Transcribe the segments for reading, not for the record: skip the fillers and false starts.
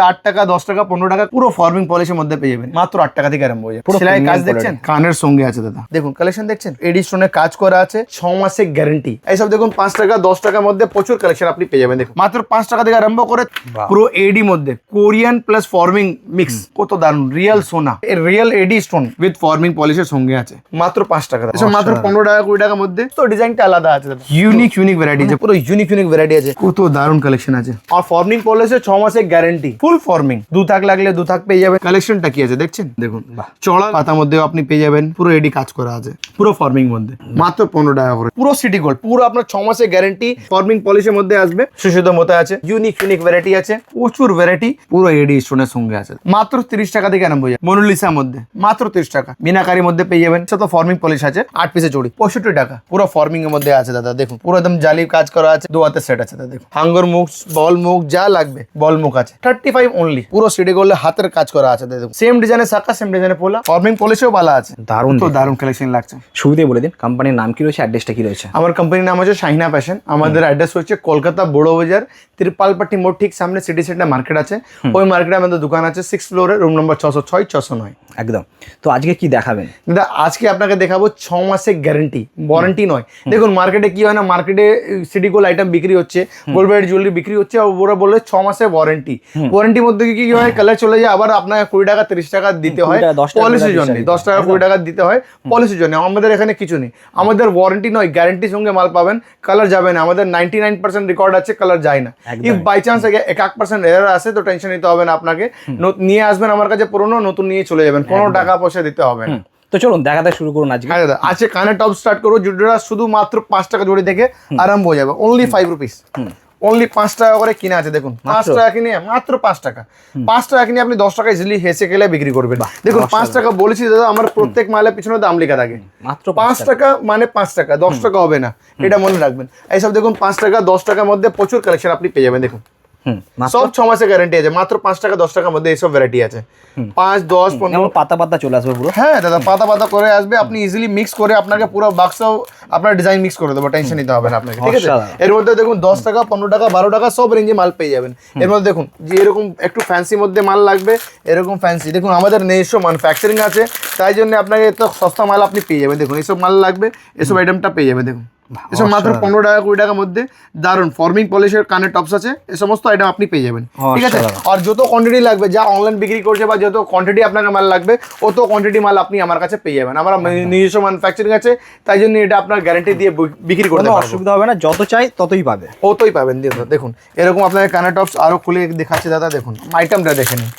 8 টাকা 10 টাকা 15 টাকা পুরো ফর্মিং পলিশের মধ্যে পেয়ে যাবেন মাত্র 8 টাকা থেকে আরম্ভ হয়ে যাবে। সেলাই কাজ দেখছেন, কানের সঙ্গে আছে দাদা, দেখুন কালেকশন দেখছেন, এডি স্টোনের কাজ করা আছে, 6 মাসের গ্যারান্টি। এইসব দেখুন 5 টাকা 10 টাকার মধ্যে প্রচুর কালেকশন আপনি পেয়ে যাবেন। দেখুন মাত্র 5 টাকা থেকে আরম্ভ করে পুরো এডি মধ্যে কোরিয়ান প্লাস ফর্মিং মিক্স, কত দারুন, রিয়েল সোনা, real AD stone with forming পলিশের সঙ্গে আছে মাত্র 5 টাকা। এসব মাত্র 15 টাকা 20 টাকার মধ্যে। তো ডিজাইনটা আলাদা আছে দাদা, ইউনিক ভ্যারাইটি আছে, পুরো ইউনিক ভ্যারাইটি আছে, কত দারুন কালেকশন আছে। আর ফর্মিং পলিশের 6 মাসের গ্যারান্টি, ফুল ফর্মিং, 2 থাক লাগলে 2 থাক পেয়ে যাবেন। কালেকশনটা কি আছে দেখছেন, দেখুন চড়া পাতার মধ্যে আপনি পেয়ে যাবেন, পুরো এডি কাজ করা আছে, পুরো ফর্মিং মধ্যে মাত্র 15 টাকা করে। পুরো সিটি গোল্ড, পুরো আপনার 6 মাসের গ্যারান্টি, ফর্মিং পলিশের মধ্যে আসবে, সুশুদ্ধ মতো আছে, ইউনিক ভ্যারাইটি আছে, প্রচুর ভ্যারাইটি, পুরো এডি স্টোনের সঙ্গে আছে। মাত্র 30 টাকা থেকে আরম্ভ হয়ে যায়। মোনালিসার মধ্যে মাত্র 30 টাকা, মিনাকারির মধ্যে পেয়ে যাবেন। সাথে ফর্মিং পলিশ আছে, 8 পিসে চড়ি, 65 টাকা, পুরো ফর্মিং এর মধ্যে আছে দাদা। দেখুন পুরো একদম জালি কাজ করা আছে, 2 হাতের সেট আছে দাদা। দেখুন হাঙ্গর মুখ, বল মুখ যা লাগবে বল মুখ আছে, 35 অনলি, পুরো সিটি গোল্ডে হাতের কাজ করা আছে। দেখুন সেম ডিজাইনের শাখা, সেম ডিজাইনের পোলা, ফর্মিং পলিশও ভালো আছে, দারুন তো দারুন কালেকশন লাগছে। শুরুতেই বলে দিন কোম্পানির নাম কি রয়েছে, অ্যাড্রেসটা কি রয়েছে? আমার কোম্পানির নাম হচ্ছে শাহিনা ফ্যাশন। আমাদের অ্যাড্রেস হচ্ছে কলকাতা বড় বাজার, ত্রিপালপাটি মোড় ঠিক সামনে সিটি সেন্টার মার্কেট আছে, ওই মার্কেটে আমাদের দোকান আছে, 6 ফ্লোরে, রুম নম্বর 606 609। একদম। তো আজকে কি দেখাবেন? দাদা আজকে আপনাকে দেখাবো 6 মাসের গ্যারান্টি, ওয়ারেন্টি নয়। দেখুন মার্কেটে কি হয় না, মার্কেটে সিটি গোল্ড আইটেম বিক্রি হচ্ছে, গোল্ড ব্রাইড জুয়েলারি বিক্রি হচ্ছে, আর ওরা বলে 6 মাসের ওয়ারেন্টি। ওয়ারেন্টির মধ্যে কি হয়, কালার চলে যায়, আবার আপনাকে 20 টাকা 30 টাকা দিতে হয় পলিসির জন্য, 10 টাকা 20 টাকা দিতে হয় পলিসির জন্য। আমাদের এখানে কিছু নেই, আমাদের ওয়ারেন্টি নয়, গ্যারান্টির সঙ্গে মাল পাবেন, কালার যাবে না। আমাদের 99% রেকর্ড আছে, কালার যায় না। ইফ বাই চান্স 1% এরর আসে তো টেনশন নিতে হবে না, আপনাকে নিয়ে আসবেন আমার কাছে, পুরোনো নতুন নিয়ে চলে যাবেন, কোনো টাকা পয়সা দিতে হবে না। তো চলুন দেখাতে শুরু করুন আজকে। হ্যাঁ দাদা, আজকে কানের টপ স্টার্ট করবো, জুডিটা শুধু মাত্র 5 টাকা জোড়ি থেকে আরম্ভ হয়ে যাবে, অনলি 5 রুপিস, অনলি 5 টাকা করে কিনা আছে। দেখুন 5 টাকা কিনে মাত্র 5 টাকা, 5 টাকা কিনে আপনি 10 টাকা ইজিলি হেসে গেলে বিক্রি করবেন। দেখুন 5 টাকা বলেছি দাদা, আমার প্রত্যেক মালের পিছনে দাম লেখা থাকে, মাত্র 5 টাকা মানে 5 টাকা, 10 টাকা হবে না, এটা মনে রাখবেন। এইসব দেখুন 5 টাকা 10 টাকার মধ্যে প্রচুর কালেকশন আপনি পেয়ে যাবেন। দেখুন সব 6 মাসের গ্যারান্টি আছে, মাত্র 5 টাকা 10 টাকার মধ্যে এইসব ভ্যারাইটি আছে, 5 10 15 পাতা পাতা চলে আসবে পুরো। হ্যাঁ দাদা, পাতা পাতা করে আসবে, আপনি ইজিলি মিক্স করে আপনাকে পুরো বাক্স আপনার ডিজাইন মিক্স করে দেবো, টেনশন নিতে হবে না আপনাকে, ঠিক আছে। এর মধ্যে দেখুন 10 টাকা 15 টাকা 12 টাকা সব রেঞ্জে মাল পেয়ে যাবেন। এর মধ্যে দেখুন যে এরকম একটু ফ্যান্সি মধ্যে মাল লাগবে, এরকম ফ্যান্সি, দেখুন আমাদের নিজস্ব ম্যানুফ্যাকচারিং আছে, তাই জন্য আপনাকে এত সস্তা মাল আপনি পেয়ে যাবেন। দেখুন এইসব মাল লাগবে, এসব আইটেমটা পেয়ে যাবে। দেখুন এসব মাত্র 15 টাকা 20 টাকার মধ্যে দারুন ফর্মিং পলিশের কানের টপস আছে, এই সমস্ত আইটেম আপনি পেয়ে যাবেন, ঠিক আছে। আর যত কোয়ান্টিটি লাগবে, যা অনলাইন বিক্রি করছে বা যত কোয়ান্টিটি আপনাকে মাল লাগবে, অত কোয়ান্টিটি মাল আপনি আমার কাছে পেয়ে যাবেন। আমার নিজস্ব ম্যানুফ্যাকচারিং আছে, তাই জন্য এটা আপনার গ্যারান্টি দিয়ে বিক্রি করতে পারবো, অসুবিধা হবে না, যত চাই ততই পাবে, অতই পাবেন। দেখুন এরকম আপনাকে কানের টপস আরো খুলে দেখাচ্ছে দাদা, দেখুন আইটেমটা দেখে নিন,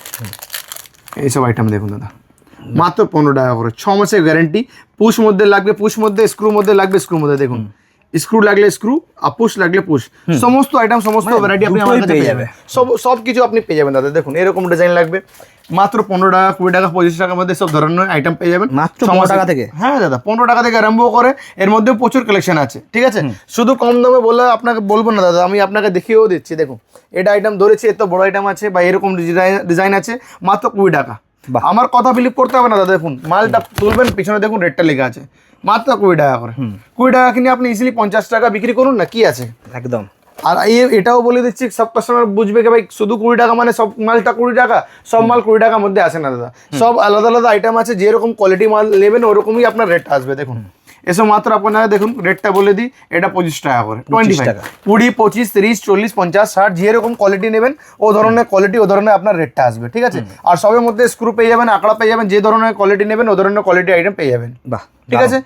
এইসব আইটেম দেখুন দাদা, মাত্র 15 টাকা করে, 6 মাসের গ্যারান্টি। পুশ মধ্যে লাগবে পুশ মধ্যে, স্ক্রু মধ্যে লাগবে স্ক্রু মধ্যে, দেখুন স্ক্রু লাগলে স্ক্রু আর পুশ লাগলে পুশ, সমস্ত আইটেম সমস্ত ভ্যারাইটি আপনি আমার কাছে পেয়ে যাবেন, সব কিছু আপনি পেয়ে যাবেন দাদা। দেখুন এরকম ডিজাইন লাগবে, মাত্র 15 টাকা 20 টাকা 25 টাকার মধ্যে সব ধরনের আইটেম পেয়ে যাবেন, মাত্র 15 টাকা থেকে। হ্যাঁ দাদা 15 টাকা থেকে আরম্ভ করে, এর মধ্যে প্রচুর কালেকশন আছে, ঠিক আছে। শুধু কম দামে বলে আপনাকে বলবো না দাদা, আমি আপনাকে দেখিয়েও দিচ্ছি। দেখুন এটা আইটেম ধরেছি, এত বড় আইটেম আছে বা এরকম ডিজাইন আছে, মাত্র 20 টাকা। আমার কথা বিলিভ করতে হবে না দাদা, দেখুন মালটা তুলবেন, পিছনে দেখুন রেটটা লেখা আছে, মাত্র 20 টাকা করে। 20 টাকা কিনে আপনি ইজিলি 50 টাকা বিক্রি করুন না, কি আছে একদম। আর এটাও বলে দিচ্ছি, সব কাস্টমার বুঝবে কি ভাই শুধু 20 টাকা মানে সব মালটা 20 টাকা, সব মাল 20 টাকার মধ্যে আসে না দাদা, সব আলাদা আলাদা আইটেম আছে, যেরকম কোয়ালিটি মাল নেবেন ওরকমই আপনার রেটটা আসবে। দেখুন এসব মাত্র আপনারা দেখুন রেটটা বলে দিই, এটা 25 টাকা করে, 25 টাকা, 20 25 30 40 50 60 যেরকম কোয়ালিটি নেবেন ও ধরনের কোয়ালিটি ও ধরনের আপনার রেটটা আসবে, ঠিক আছে। আর সবের মধ্যে স্ক্রু পেয়ে যাবেন, আঁকড়া পেয়ে যাবেন, যে ধরনের কোয়ালিটি নেবেন ও ধরনের কোয়ালিটি আইটেম পেয়ে যাবেন, বাহ, ঠিক আছে।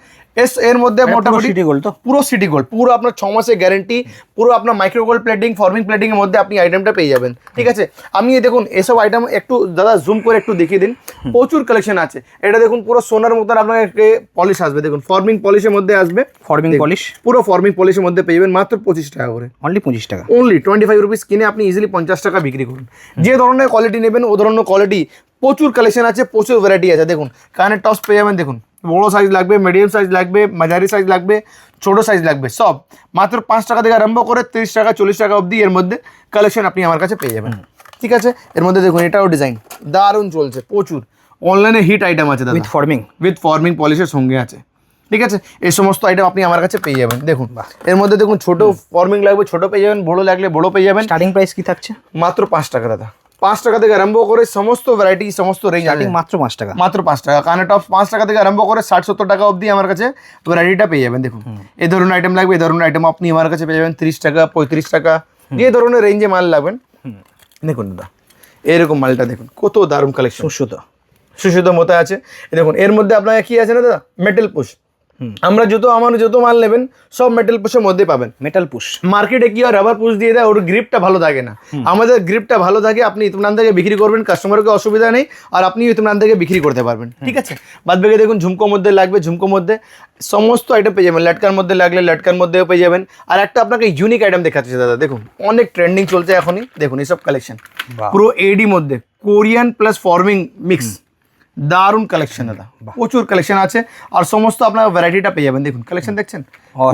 এর মধ্যে মোটামুটি সিটি গোল্ড, তো পুরো সিটি গোল্ড, পুরো আপনার 6 মাসের গ্যারান্টি, পুরো আপনার micro gold plating forming plating এর মধ্যে আপনি আইটেমটা পেয়ে যাবেন, ঠিক আছে। আমি দেখুন এসব আইটেম একটু দাদা জুম করে একটু দেখিয়ে দিন, প্রচুর কালেকশন আছে। এটা দেখুন পুরো সোনার মতন আপনাকে পলিশ আসবে, দেখুন ফর্মিং পলিশের মধ্যে আসবে, ফর্মিং পলিশ, পুরো ফর্মিং পলিশের মধ্যে পেয়ে যাবেন মাত্র 25 টাকা করে, অনলি 25 টাকা, অনলি 25 রুপিস কিনে আপনি ইজিলি 50 টাকা বিক্রি করুন। যে ধরনের কোয়ালিটি নেবেন ও ধরনের কোয়ালিটি, প্রচুর কালেকশন আছে, প্রচুর ভ্যারাইটি আছে। দেখুন কানের টপস পেয়ে যাবেন, দেখুন বড়ো সাইজ লাগবে, মিডিয়াম সাইজ লাগবে, মাঝারি সাইজ লাগবে, ছোটো সাইজ লাগবে, সব মাত্র 5 টাকা থেকে আরম্ভ করে 30 টাকা 40 টাকা অবধি এর মধ্যে কালেকশন আপনি আমার কাছে পেয়ে যাবেন, ঠিক আছে। এর মধ্যে দেখুন এটাও ডিজাইন দারুণ চলছে, প্রচুর অনলাইনে হিট আইটেম আছে দাদা, উইথ ফর্মিং পলিশের সঙ্গে আছে, ঠিক আছে। এই সমস্ত আইটেম আপনি আমার কাছে পেয়ে যাবেন। দেখুন এর মধ্যে দেখুন ছোটো ফর্মিং লাগবে ছোটো পেয়ে যাবেন, বড়ো লাগলে বড়ো পেয়ে যাবেন। স্টার্টিং প্রাইস কি থাকছে? মাত্র 5 টাকা দাদা, 5 টাকা থেকে আরম্ভ করে সমস্ত ভ্যারাইটি সমস্ত রেঞ্জ স্টার্টিং মাত্র 5 টাকা। মাত্র 5 টাকা। কানের টপ 5 টাকা থেকে আরম্ভ করে 60-70 টাকা অবধি আমার কাছে ভ্যারাইটিটা পেয়ে যাবেন। দেখুন এই ধরনের আইটেম লাগবে, এই ধরনের আইটেম আপনি আমার কাছে পেয়ে যাবেন 30 টাকা 35 টাকা, যে ধরনের রেঞ্জে মাল লাগবেন। দেখুন দাদা এরকম মালটা দেখুন কত দারুণ কালেকশন, সুসুত মতো আছে। দেখুন এর মধ্যে আপনার কি আছে না দাদা, মেটাল পুশ। আমরা আমার যত মাল নেবেন সব মেটাল পুশের মধ্যে পাবেন। মেটাল পুশ মার্কেটে কি হয় রাবার পুশ দিয়ে দেয়, ওর গ্রিপটা ভালো থাকে না। আমাদের গ্রিপটা ভালো থাকে, আপনি ইতমান থেকে বিক্রি করবেন, কাস্টমারকে অসুবিধা নেই, আর আপনি ইতমান থেকে বিক্রি করতে পারবেন। ঠিক আছে, বাদ বাকি দেখুন ঝুমকোর মধ্যে লাগবে, ঝুমকোর মধ্যে সমস্ত আইটেম পেয়ে যাবেন। লটকার মধ্যে লাগলে লটকার মধ্যেও পেয়ে যাবেন। আর একটা আপনাকে ইউনিক আইটেম দেখাচ্ছি দাদা, দেখুন অনেক ট্রেন্ডিং চলছে এখনই। দেখুন এইসব কালেকশন পুরো এডি মধ্যে কোরিয়ান প্লাস ফর্মিং মিক্স, দারুণ কালেকশন দাদা, প্রচুর কালেকশন আছে। আর সমস্ত আপনার ভ্যারাইটিটা পেয়ে যাবেন। দেখুন কালেকশন দেখছেন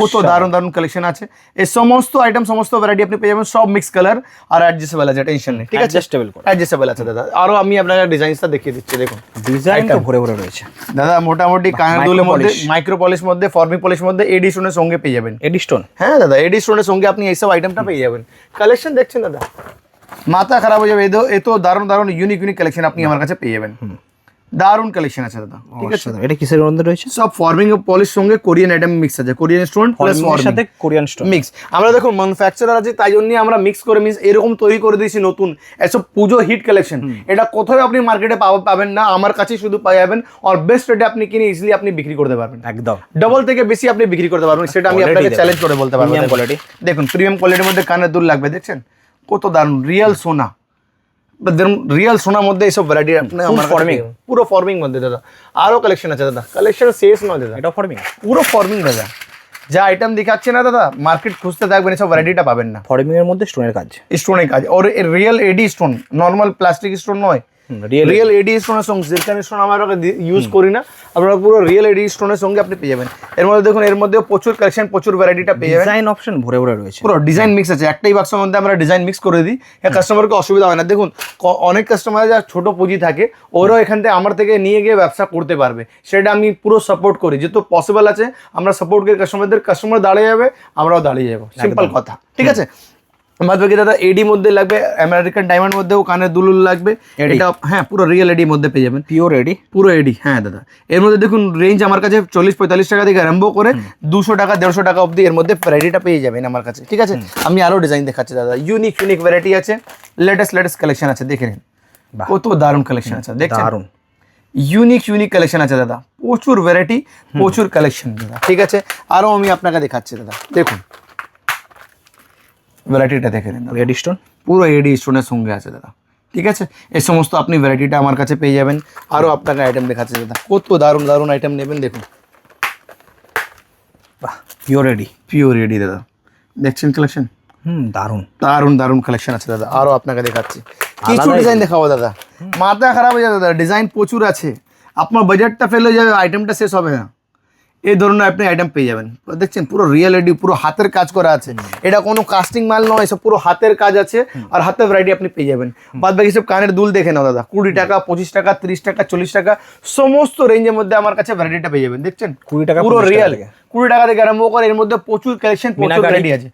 কত দারুণ দারুণ কালেকশন আছে। এই সমস্ত আইটেম সমস্ত ভ্যারাইটি আপনি পেয়ে যাবেন, সব মিক্স কালার আর অ্যাডজাস্টেবল আছে, টেনশন নেই। ঠিক আছে, অ্যাডজাস্টেবল আছে দাদা। আরো আমি আপনাকে ডিজাইনটা দেখিয়ে দিচ্ছি। দেখুন ডিজাইন তো ভরে ভরে রয়েছে দাদা, মোটামুটি কানের দুলের মধ্যে, মাইক্রো পলিশ মধ্যে, ফর্মিং পলিশ মধ্যে, এডি স্টোনের সঙ্গে পেয়ে যাবেন। এডি স্টোন, হ্যাঁ দাদা, এডি স্টোনের সঙ্গে আপনি এইসব আইটেমটা পেয়ে যাবেন। কালেকশন দেখছেন দাদা, মাথা খারাপ হয়ে যাবে। এত দারুণ দারুণ ইউনিক ইউনিক কালেকশন আপনি আমার কাছে পেয়ে যাবেন। দারুণ কালেকশন আছে দাদা। ঠিক আছে, এটা কিসের মধ্যে রয়েছে? সব ফর্মিং পলিশ সঙ্গে কোরিয়ান আইটেম মিক্স আছে, কোরিয়ান স্টোন প্লাস ফর্মিং সাথে কোরিয়ান স্টোন মিক্স। আমরা দেখুন ম্যানুফ্যাকচারার আছে, তাই জন্য আমরা মিক্স করে এরকম তৈরি করে দিয়েছি নতুন। এসব পুজো হিট কালেকশন, এটা কোথাও আপনি মার্কেটে পাবেন না, আমার কাছেই শুধু পাই যাবেন। আর বেস্ট রেটে আপনি কিনে ইজিলি আপনি বিক্রি করতে পারবেন, একদম ডাবল থেকে বেশি আপনি বিক্রি করতে পারবেন। সেটা আমি আপনাকে চ্যালেঞ্জ করে বলতে পারবো। দেখুন প্রিমিয়াম কোয়ালিটির মধ্যে কানের দুল লাগবে, দেখছেন কত দারুণ রিয়েল সোনা, রিয়েল সোনার মধ্যে এইসব ভ্যারাইটি ফর্মিং, পুরো ফর্মিং মধ্যে দাদা। আরো কালেকশন আছে দাদা, কালেকশন শেষ নয় দাদা, এটা ফর্মিং, পুরো ফর্মিং দাদা। যা আইটেম দেখাচ্ছে না দাদা, মার্কেট খুঁজতে থাকবেন এসব ভ্যারাইটিটা পাবেন না। ফর্মিং এর মধ্যে স্টোনের কাজ, স্টোনের কাজ, আর real AD stone, normal plastic stone নয়, রিয়েল এডি স্টোনের সঙ্গে। জিরকান স্টোন আমরা ইউজ করি না, আপনারা পুরো রিয়েল এডি স্টোনের সঙ্গে আপনি পেয়ে যাবেন। এর মধ্যে দেখুন, এর মধ্যে প্রচুর কালেকশন, প্রচুর ভ্যারাইটিটা পেয়ে যাবেন। ডিজাইন অপশন ভরে ভরে রয়েছে, পুরো ডিজাইন মিক্স আছে। একটাই বাক্সের মধ্যে আমরা ডিজাইন মিক্স করে দিই, কাস্টমারকে অসুবিধা হয় না। দেখুন অনেক কাস্টমার যা ছোট পুঁজি থাকে, ওরাও এখান থেকে আমার থেকে নিয়ে গিয়ে ব্যবসা করতে পারবে, সেটা আমি পুরো সাপোর্ট করি। যেহেতু পসিবল আছে আমরা সাপোর্ট করি কাস্টমারদের, কাস্টমার দাঁড়িয়ে যাবে, আমরাও দাঁড়িয়ে যাবো, সিম্পল কথা। ঠিক আছে, বাদ বাকি দাদা এডি মধ্যে লাগবে, আমেরিকান ডায়মন্ড মধ্যেও কানের দুলুল লাগবে। এটা হ্যাঁ পুরো রিয়েল এডি মধ্যে পেয়ে যাবেন, পিওর এডি, পুরো এডি। হ্যাঁ দাদা, এর মধ্যে দেখুন রেঞ্জ আমার কাছে 40-45 টাকা থেকে আরম্ভ করে 200 টাকা 150 টাকা অবধি এর মধ্যে ভ্যারাইটিটা পেয়ে যাবেন আমার কাছে। ঠিক আছে, আমি আরো ডিজাইন দেখাচ্ছি দাদা, ইউনিক ইউনিক ভ্যারাইটি আছে, লেটেস্ট কালেকশন আছে। দেখে নিন কত দারুণ কালেকশন আছে, দেখছেন দারুণ ইউনিক কালেকশন আছে দাদা, প্রচুর ভ্যারাইটি, প্রচুর কালেকশন দাদা। ঠিক আছে, আরো আমি আপনাকে দেখাচ্ছি দাদা, দেখুন ভ্যারাইটিটা দেখে নিন, এডি স্টোন, পুরো এডি স্টোনের সঙ্গে আছে দাদা। ঠিক আছে, এই সমস্ত আপনি ভ্যারাইটিটা আমার কাছে পেয়ে যাবেন। আরও আপনাকে আইটেম দেখাচ্ছে দাদা, কত দারুণ দারুণ আইটেম নেবেন। দেখুন বাহ, পিওর এডি দাদা, দেখছেন কালেকশন, দারুণ দারুণ দারুণ কালেকশন আছে দাদা। আরও আপনাকে দেখাচ্ছি, কিছু ডিজাইন দেখাবো দাদা, মাথা খারাপ হয়ে যাবে দাদা, ডিজাইন প্রচুর আছে। আপনার বাজেটটা ফেল হয়ে যাবে, আইটেমটা শেষ হবে না। এই ধরনের আপনি আইটেম পেয়ে যাবেন, দেখছেন পুরো রিয়েল এডি, পুরো হাতের কাজ করা আছে। এটা কোনো কাস্টিং মাল নয়, সব পুরো হাতের কাজ আছে, আর হাতের ভ্যারাইটি আপনি পেয়ে যাবেন। বাদ বাকি সব কানের দুল দেখে নাও দাদা, 20 টাকা 25 টাকা 30 টাকা 40 টাকা সমস্ত রেঞ্জের মধ্যে আমার কাছে ভ্যারাইটিটা পেয়ে যাবেন। দেখছেন 20 টাকা পুরো রিয়েল, 20 টাকা থেকে আরম্ভ করে এর মধ্যে প্রচুর কালেকশন, প্রচুর ভ্যারাইটি আছে।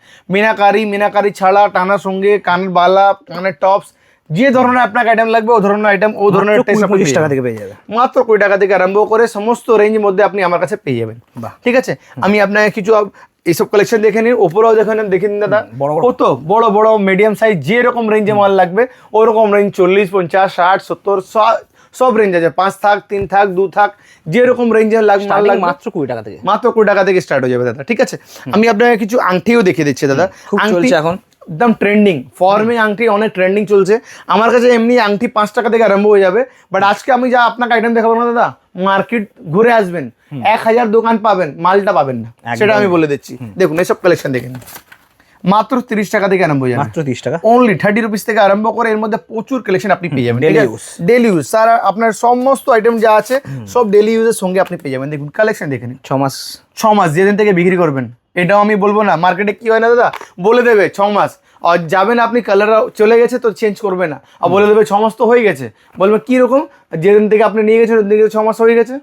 মিনাকারি ছাড়া, টানার সঙ্গে কানের বালা, কানের টপস, যে ধরনের আপনাকে আইটেম লাগবে ও ধরনের আইটেম, ও ধরনের 25 টাকা থেকে পেয়ে যাবে, মাত্র 20 টাকা থেকে আরম্ভ করে সমস্ত রেঞ্জের মধ্যে আপনি আমার কাছে পেয়ে যাবেন। ঠিক আছে, আমি আপনাকে কিছু এইসব কালেকশন দেখে নিন, ওপরেও দেখে নিন দাদা, কত বড় বড় মিডিয়াম সাইজ, যে রকম রেঞ্জে মাল লাগবে ওই রকম রেঞ্জ 40, 50, 60, 70 সব রেঞ্জ আছে। 5 থাক, 3 থাক, 2 থাক, যে রকম রেঞ্জে লাগবে মাত্র 20 টাকা থেকে, মাত্র 20 টাকা থেকে স্টার্ট হয়ে যাবে দাদা। ঠিক আছে, আমি আপনাকে কিছু আংটিও দেখিয়ে দিচ্ছি দাদা, চলছে এখন একদম ট্রেন্ডিং ফর্মিং আংটি, অনেক ট্রেন্ডিং চলছে আমার কাছে। এমনি আংটি 5 টাকা থেকে আরম্ভ হয়ে যাবে, বাট আজকে আমি যা আপনাকে আইটেম দেখাবো না দাদা, মার্কেট ঘুরে আসবেন, 1000 দোকান পাবেন, মালটা পাবেন না, সেটা আমি বলে দিচ্ছি। দেখুন এইসব কালেকশন দেখেন, মাত্র 30 টাকা থেকে আরম্ভ হয়ে যাবে, মাত্র 30 টাকা, অনলি 30 রুপিস থেকে আরম্ভ করে এর মধ্যে প্রচুর কালেকশন আপনি পেয়ে যাবেন। ডেলি ইউজ স্যার, আপনার সমস্ত আইটেম যা আছে সব ডেলি ইউজের সঙ্গে আপনি পেয়ে যাবেন। দেখুন কালেকশন দেখে নিন, 6 মাস যেদিন থেকে বিক্রি করবেন এটাও আমি বলবো না, মার্কেটে কি হয় না দাদা, বলে দেবে 6 মাস, আর যাবেন আপনি কালার চলে গেছে তো চেঞ্জ করবে না, আর বলে দেবে 6 মাস তো হয়ে গেছে, বলবে কি রকম, যেদিন থেকে আপনি নিয়ে গেছেন ওদিন থেকে 6 মাস হয়ে গেছে।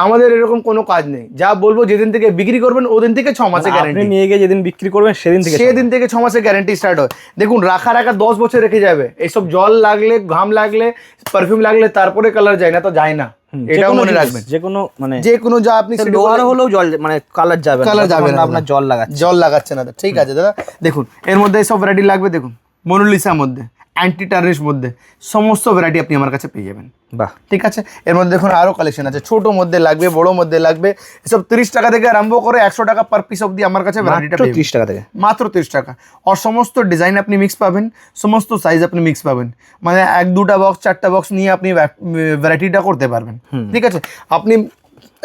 আমাদের এরকম কোনো কাজ নেই, যা বলবো যেদিন থেকে বিক্রি করবেন ওদিন থেকে 6 মাসের আপনি গ্যারান্টি, নিয়ে গিয়ে যেদিন বিক্রি করবেন সেদিন থেকে 6 মাসের গ্যারান্টি স্টার্ট হয়। দেখুন রাখা 10 বছর রেখে যাবে, এইসব জল লাগলে, ঘাম লাগলে, পারফিউম লাগলে তারপরে কালার যায় না তো যায় না, এটাও মনে রাখবেন। যে কোনো মানে যে কোনো যা আপনি ডোয়ার হলেও জল মানে কালার যাবে না, কালার যাবে না, আপনার জল লাগাচ্ছে না, ঠিক আছে দাদা। দেখুন এর মধ্যে সব ভ্যারাইটি লাগবে, দেখুন মোনালিসার মধ্যে, অ্যান্টি টার্নিশ মধ্যে সমস্ত ভ্যারাইটি আপনি আমার কাছে পেয়ে যাবেন। বাহ, ঠিক আছে। এর মধ্যে দেখুন আরো কালেকশন আছে, ছোট মধ্যে লাগবে, বড় মধ্যে লাগবে, এসব 30 টাকা থেকে আরম্ভ করে 100 টাকা পার পিস অবধি আমার কাছে ভ্যারাইটিটা পেয়ে যাবেন। 30 টাকা থেকে, মাত্র 30 টাকা। আর সমস্ত ডিজাইন আপনি মিক্স পাবেন, সমস্ত সাইজ আপনি মিক্স পাবেন, মানে 1-2টা বক্স 4টা বক্স নিয়ে আপনি ভ্যারাইটিটা করতে পারবেন। ঠিক আছে, আপনি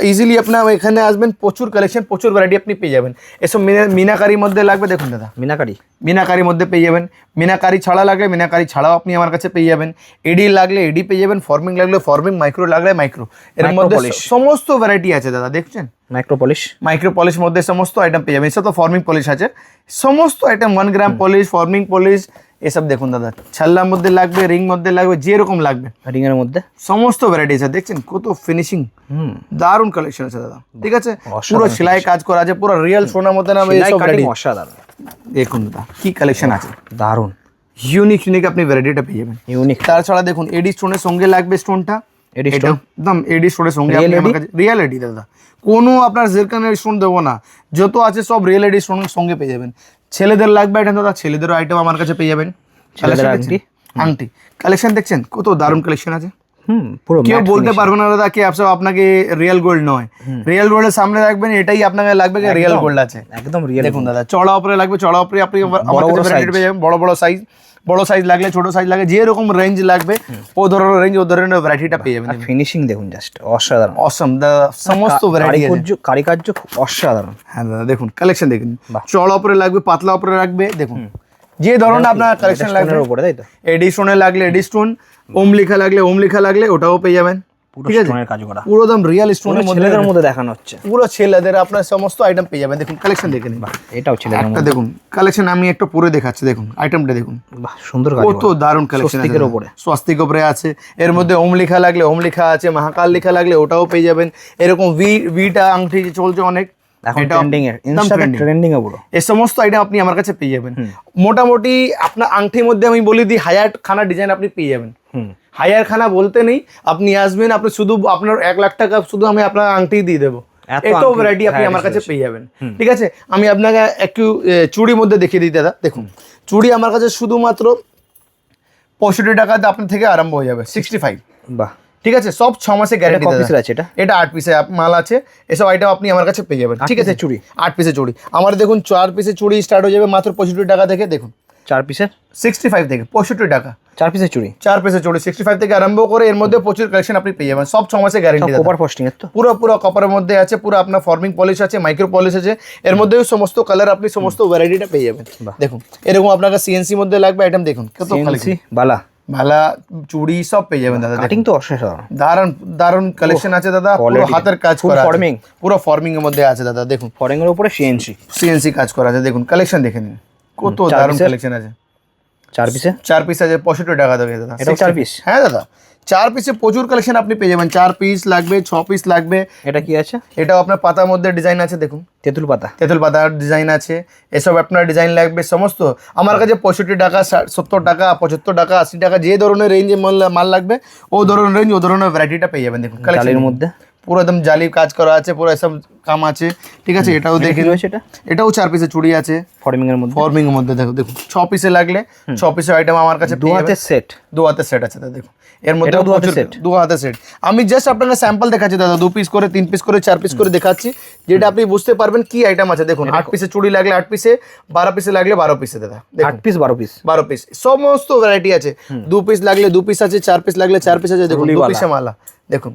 ইজিলি আপনার এখানে আসবেন, প্রচুর কালেকশন, প্রচুর ভ্যারাইটি আপনি পেয়ে যাবেন। এসব মিনাকারির মধ্যে লাগবে, দেখুন দাদা মিনাকারির মধ্যে পেয়ে যাবেন, মিনাকারি ছাড়া লাগলে মিনাকারি ছাড়াও আপনি আমার কাছে পেয়ে যাবেন, এডি লাগলে এডি পেয়ে যাবেন, ফর্মিং লাগলে ফর্মিং, মাইক্রো লাগলে মাইক্রো, এর মধ্যে সমস্ত ভ্যারাইটি আছে দাদা। দেখছেন মাইক্রো পলিশ মধ্যে সমস্ত আইটেম পেয়ে যাবেন, এসব তো ফর্মিং পলিশ আছে, সমস্ত আইটেম 1 গ্রাম পলিশ, ফর্মিং পলিশ, এসব দেখুন দাদা, ছাল্লার মধ্যে লাগবে, রিং মধ্যে লাগবে, যেরকম লাগবে রিং এর মধ্যে সমস্ত সমস্ত ভ্যারাইটি আছে। দেখছেন কত ফিনিশিং, দারুণ কালেকশন আছে দাদা। ঠিক আছে, পুরো সেলাই কাজ করা আছে, পুরো রিয়েল সোনার মধ্যে না, এইসব ভ্যারাইটি অসাধারণ। দেখুন দাদা কি কালেকশন আছে, দারুণ ইউনিক আপনি ভ্যারাইটিটা পেয়ে যাবেন। ইউনিক তাছাড়া দেখুন এডি স্টোনের সঙ্গে লাগবে, স্টোনটা একদম এডি স্টোনের সঙ্গে, রিয়েল এডি দাদা, কোনো আপনার জেরকানের স্টোন দেবো না, যত আছে সব রিয়েল এডি স্টোনের সঙ্গে পেয়ে যাবেন। ছেলেদের লাগবে আইটেম দাদা, ছেলেদেরও আইটেম আমার কাছে পেয়ে যাবেন। আংটি কালেকশন দেখছেন কত দারুণ কালেকশন আছে। পুরো কেউ বলতে পারবে না দাদা কি আপনাকে রিয়েল গোল্ড নয়, রিয়েল গোল্ডের সামনে রাখবেন, এটাই আপনাকে লাগবে কি রিয়েল গোল্ড আছে, একদম রিয়েল। দেখুন দাদা চড়া উপরে লাগবে, চড়া উপরে আপনি আমার কাছে ভ্যারাইটি পেয়ে যাবেন, বড় সাইজ লাগলে, ছোট সাইজ লাগে, যে রকম রেঞ্জ লাগবে ও ধরনের রেঞ্জ, ও ধরনের ভ্যারাইটিটা পেয়ে যাবেন। ফিনিশিং দেখুন জাস্ট অসাধারণ, অসম দাদা, সমস্ত ভ্যারাইটি আছে, কারিকার্য অসাধারণ। হ্যাঁ দাদা দেখুন কালেকশন দেখুন, চড়া উপরে লাগবে, পাতলা উপরে রাখবে, দেখুন যে ধরনের আপনার কালেকশন লাগবে, তাই তো এডি স্টোনে লাগলে এডি স্টোন, ওম লেখা লাগলে ওটাও পেয়ে যাবেন। ঠিক আছে, পুরো একদম রিয়েল স্টোনের মধ্যে দেখানো হচ্ছে, পুরো ছেলেদের আপনার সমস্ত আইটেম পেয়ে যাবেন। দেখুন কালেকশন দেখে নিন, এটাও ছেলেদের একটা দেখুন কালেকশন, আমি একটা পরে দেখাচ্ছি, দেখুন আইটেমটা দেখুন, বাহ সুন্দর, কত দারুণ কালেকশন আছে, স্বস্তিক উপরে আছে, এর মধ্যে ওম লেখা লাগলে ওম লেখা আছে, মহাকাল লেখা লাগলে ওটাও পেয়ে যাবেন। এরকম ভিটা আংটি চলছে অনেক, এই সমস্ত আইটেম আপনি আমার কাছে পেয়ে যাবেন। মোটামুটি আপনার আংটির মধ্যে আমি বলি দিই, হায়ার খানা ডিজাইন আপনি পেয়ে যাবেন। হায়ার খানা বলতে নেই, আপনি আসবেন, আপনি শুধু আপনার 1 লাখ টাকা শুধু আমি আপনার আংটি দিয়ে দেবো, এত ভ্যারাইটি আপনি আমার কাছে পেয়ে যাবেন। ঠিক আছে, আমি আপনাকে একটু চুড়ির মধ্যে দেখিয়ে দিই দাদা। দেখুন চুড়ি আমার কাছে শুধুমাত্র 65 টাকাতে আপনার থেকে আরম্ভ হয়ে যাবে, 65। বাহ, ঠিক আছে, সব 6 মাসের গ্যারান্টি আছে। এটা 8 পিসে মাল আছে, এসব আইটেম আপনি আমার কাছে পেয়ে যাবেন। ঠিক আছে, চুড়ি 8 পিসের চুড়ি আমার দেখুন, 4 পিসের চুড়ি স্টার্ট হয়ে যাবে মাত্র 65 টাকা থেকে। দেখুন 4 পিসের 65 থেকে 65 টাকা, 4 পিসের চুড়ি 65 থেকে আরম্ভ করে, এর মধ্যে প্রচুর কালেকশন আপনি পেয়ে যাবেন, সব 6 মাসের গ্যারান্টি, কপার পোস্টিং এর তো পুরো কপারের মধ্যে আছে, পুরো আপনার ফর্মিং পলিশ আছে, মাইক্রো পলিশ আছে, এর মধ্যেও সমস্ত কালার আপনি সমস্ত ভ্যারাইটিটা পেয়ে যাবেন। দেখুন এরকম আপনাকে সিএনসি মধ্যে লাগবে আইটেম, দেখুন কত কালেকশন, ভালা চুড়ি সব পেয়ে যাবেন দাদা। কাটিং তো অসাধারণ, দারুণ কালেকশন আছে দাদা, পুরো হাতের কাজ করা, পুরো ফর্মিং এর মধ্যে আছে দাদা। দেখুন ফর্মিং এর উপরে সিএনসি কাজ করা আছে, দেখুন কালেকশন দেখে নিন কত দারুণ কালেকশন আছে। 4 পিসে 4 পিস আছে 65 টাকা দেবে দাদা। এটা 4 পিস, হ্যাঁ দাদা 4 পিসে প্রচুর কালেকশন আপনি পেয়ে যাবেন। 4 পিস লাগবে, 6 পিস লাগবে। এটা কি আছে? এটাও আপনার পাতার মধ্যে ডিজাইন আছে, দেখুন তেঁতুল পাতার ডিজাইন আছে, এসব আপনার ডিজাইন লাগবে সমস্ত আমার কাছে 65 টাকা, 70 টাকা, 75 টাকা, 80 টাকা, যে ধরনের রেঞ্জে মাল লাগবে ও ধরনের রেঞ্জ, ও ধরনের ভ্যারাইটিটা পেয়ে যাবেন। দেখুন কালেকশনের মধ্যে পুরো একদম জালি কাজ করা আছে, পুরো এসব কাম আছে। ঠিক আছে, এটাও দেখে এটাও 4 পিসের চুড়ি আছে ফর্মিং এর মধ্যে। দেখুন 6 পিসে লাগলে 6 পিসের আইটেম আমার কাছে 2 হাতের সেট আছে দাদা। দেখুন এর মধ্যে 2 হাতের সেট, আমি জাস্ট আপনাকে স্যাম্পল দেখাচ্ছি দাদা, 2 পিস করে, 3 পিস করে, 4 পিস করে দেখাচ্ছি, যেটা আপনি বুঝতে পারবেন কি আইটেম আছে। দেখুন 8 পিসের চুড়ি লাগলে 8 পিসে, 12 পিসে লাগলে 12 পিসে দাদা। 8 পিস 12 পিস সমস্ত ভ্যারাইটি আছে। 2 পিস লাগলে 2 পিস আছে, 4 পিস লাগলে 4 পিস আছে। দেখুন 2 পিসে মালা, দেখুন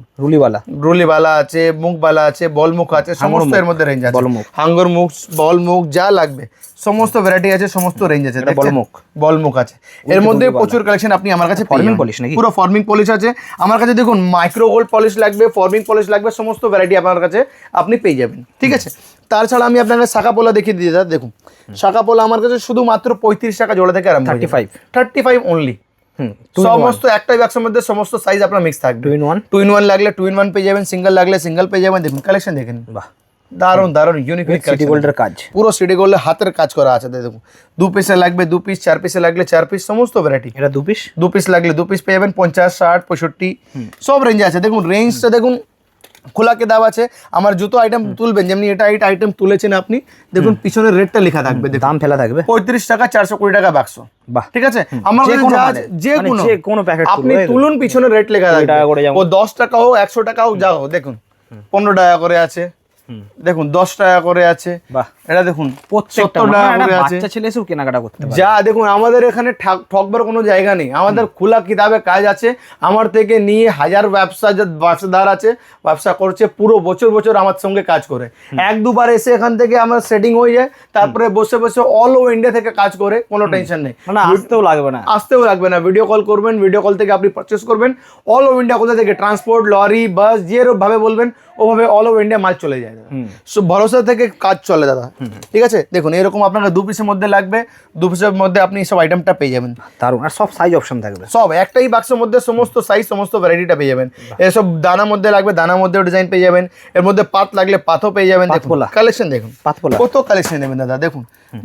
রুলিওয়ালা আছে, মুখবালা আছে, বল মুখ আছে, সমস্ত এর মধ্যে রেঞ্জ আছে। হাঙ্গর মুখ, বল মুখ, যা লাগবে সমস্ত ভ্যারাইটি আছে, সমস্ত রেঞ্জ আছে। বল মুখ আছে, এর মধ্যে প্রচুর কালেকশন আপনি আমার কাছে ফর্মিং পলিশ, নাকি পুরো ফর্মিং পলিশ আছে আমার কাছে। দেখুন মাইক্রো গোল্ড পলিশ লাগবে, ফর্মিং পলিশ লাগবে, সমস্ত ভ্যারাইটি আপনার কাছে আপনি পেয়ে যাবেন। ঠিক আছে, তাছাড়া আমি আপনাকে শাখা পোলা দেখিয়ে দিই দাদা, দেখুন শাখা পোলা আমার কাছে শুধুমাত্র 35 টাকা জোড়া থেকে আরম্ভ 35 অনলি। সমস্ত একটাই বাক্সের মধ্যে সমস্ত সাইজ আপনার মিক্স থাকবে। 2 in 1 লাগলে 2 in 1 পেয়ে যাবেন, সিঙ্গেল লাগলে সিঙ্গেল পেয়ে যাবেন। দেখুন কালেকশন দেখেন, বাহ দারুন দারুন ইউনিক সিটি গোল্ডের কাজ, পুরো সিটি গোল্ডের হাতের কাজ করা আছে। দেখুন 2 পিসে লাগবে 2 পিস, 4 পিসে লাগলে 4 পিস, সমস্ত ভ্যারাইটি। এটা 2 পিস, 2 পিস লাগলে 2 পিস পেয়ে যাবেন। 50, 60, 65 সব রেঞ্জে আছে। দেখুন রেঞ্জটা দেখুন, খোলা কেদাব আছে। আমার জুতো আইটেম তুলবেন, যেমনি এটা আইটেম তুলেছেন আপনি, দেখুন পিছনের রেটটা লেখা থাকবে, দাম ফেলা থাকবে 35 টাকা, 420 টাকা বাক্স। বাহ, ঠিক আছে, আমার যে কোনো প্যাকেট আপনি তুলুন, পিছনের রেট লেখা থাকবে। ও 10 টাকা হোক, 100 টাকা হোক, যা হোক। দেখুন 15 টাকা করে আছে, দেখুন 10 টাকা করে আছে। বাহ, এটা দেখুন 70 টাকা করে আছে। বাচ্চা ছেলে এসেও কেনাকাটা করতে পারে। যা দেখুন, আমাদের এখানে ঠকবার কোনো জায়গা নেই। আমাদের খোলা কিতাবে কাজ আছে। আমার থেকে নিয়ে হাজার ব্যবসাদার আছে, ব্যবসা করছে পুরো বছর বছর আমার সঙ্গে কাজ করে। 1-2 বার এসে এখান থেকে আমার সেটিং হয়ে যায়, তারপরে বসে বসে অল ওভার ইন্ডিয়া থেকে কাজ করে, কোনো টেনশন নেই। মানে আসতেও লাগবে না, ভিডিও কল করবেন, ভিডিও কল থেকে আপনি পারচেস করবেন। অল ওভার ইন্ডিয়া কোথা থেকে, ট্রান্সপোর্ট, লরি, বাস, যেভাবে বলবেন ওভাবে অল ওভার ইন্ডিয়া মাল চলে যায়। ভরসা থেকে কাজ চলে দাদা। ঠিক আছে, দেখুন এরকম আপনাকে 2 পিসের মধ্যে লাগবে, 2 পিসের মধ্যে আপনি সব আইটেমটা পেয়ে যাবেন। দারুণ, আর সব সাইজ অপশন থাকবে, সব একটাই বাক্সের মধ্যে সমস্ত সাইজ, সমস্ত ভ্যারাইটিটা পেয়ে যাবেন। এসব দানার মধ্যে লাগবে, দানার মধ্যে ডিজাইন পেয়ে যাবেন। এর মধ্যে পাত লাগলে পাতও পেয়ে যাবেন। দেখুন কালেকশন দেখুন, কত কালেকশন নেবেন দাদা। দেখুন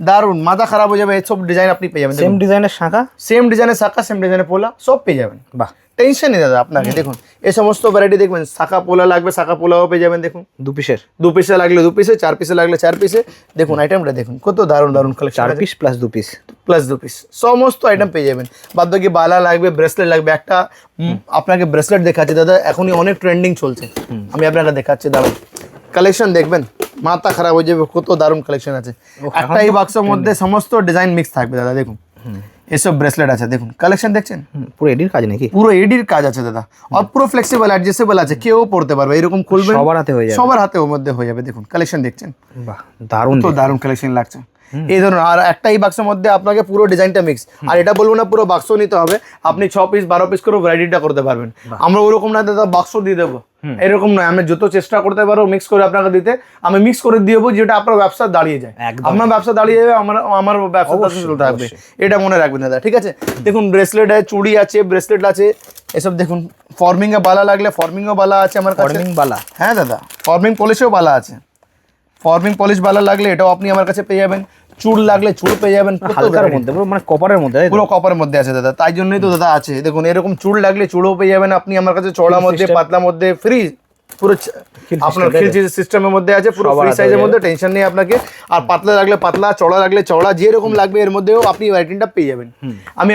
দারুন, মাথা খারাপ হয়ে যাবে, সব ডিজাইন আপনি পেয়ে যাবেন। সেম ডিজাইনের শাখা, সেম ডিজাইনের শাখা, সেম ডিজাইনের পোলা সব পেয়ে যাবেন। বাহ, টেনশন নেই দাদা আপনাকে। দেখুন এই সমস্ত ভ্যারাইটি দেখবেন, শাখা পোলা লাগবে, শাখা পোলাও পেয়ে যাবেন। দেখুন 2 পিসের, 2 পিসে লাগলে 2 পিসে, 4 পিসে লাগলে 4 পিসে। দেখুন আইটেমটা দেখুন, কত দারুন দারুন collection. 4 piece plus 2 piece, plus 2 piece সমস্ত আইটেম পেয়ে যাবেন। বাদ বাকি বালা লাগবে, ব্রেসলেট লাগবে। একটা আপনাকে ব্রেসলেট দেখাচ্ছি দাদা, এখনই অনেক ট্রেন্ডিং চলছে, আমি আপনাকে দেখাচ্ছি। দারুন কালেকশন দেখবেন, মাথা খারাপ হয়ে যাবে, কত দারুন কালেকশন আছে। একটাই বাক্সের মধ্যে সমস্ত ডিজাইন মিক্স থাকবে দাদা। দেখুন এসব ব্রেসলেট আছে, দেখুন কালেকশন দেখছেন, পুরো এডির কাজ নাকি? পুরো এডির কাজ আছে দাদা, আর পুরো ফ্লেক্সিবল অ্যাডজাস্টেবল আছে, কেউ পড়তে পারবে। এরকম খুলবে, সবার হাতে হয়ে যাবে, সবার হাতে ওর মধ্যে হয়ে যাবে। দেখুন কালেকশন দেখছেন, বাহ দারুণ, তো দারুণ কালেকশন লাগছে। এই ধরুন আর একটাই বাক্সের মধ্যে আপনাকে পুরো ডিজাইনটা মিক্স। আর এটা বলবো না পুরো বাক্স নিতে হবে, আপনি 6 পিস 12 পিস করে ভ্যারাইটিটা করতে পারবেন। আমরা ওরকম না দাদা বাক্স দিয়ে দেবো, এরকম নয়। আমি যত চেষ্টা করতে পারবো মিক্স করে আপনাকে দিতে, আমি মিক্স করে দিয়ে দেবো, যেটা আপনার ব্যবসা দাঁড়িয়ে যায়। আপনার ব্যবসা দাঁড়িয়ে যাবে, আমার ব্যবসা চলতে থাকবে, এটা মনে রাখবেন দাদা। ঠিক আছে, দেখুন ব্রেসলেট আছে, চুড়ি আছে, ব্রেসলেট আছে, এসব দেখুন। ফর্মিং এ বালা লাগলে ফর্মিংও বালা আছে আমার কাছে। ফর্মিং বালা, হ্যাঁ দাদা, ফর্মিং পলিশেও বালা আছে। ফর্মিং পলিশ বালা লাগলে এটাও আপনি আমার কাছে পেয়ে যাবেন। চুড় লাগলে চুড় পেয়ে যাবেন, হালকার মধ্যে, মানে কপারের মধ্যে, পুরো কপারের মধ্যে আছে দাদা। তাই জন্যই তো দাদা আছে। দেখুন এরকম চুড় লাগলে চুড়ও পেয়ে যাবেন আপনি আমার কাছে, চওড়ার মধ্যে, পাতলা মধ্যে, ফ্রি, পুরো আপনার খিলচি সিস্টেমের মধ্যে আছে, পুরো ফ্রি সাইজের মধ্যে, টেনশন নেই আপনাকে। আর পাতলা লাগলে পাতলা, চওড়া লাগলে চওড়া, যেরকম লাগবে এর মধ্যেও আপনি ভ্যারাইটিটা পেয়ে যাবেন। আমি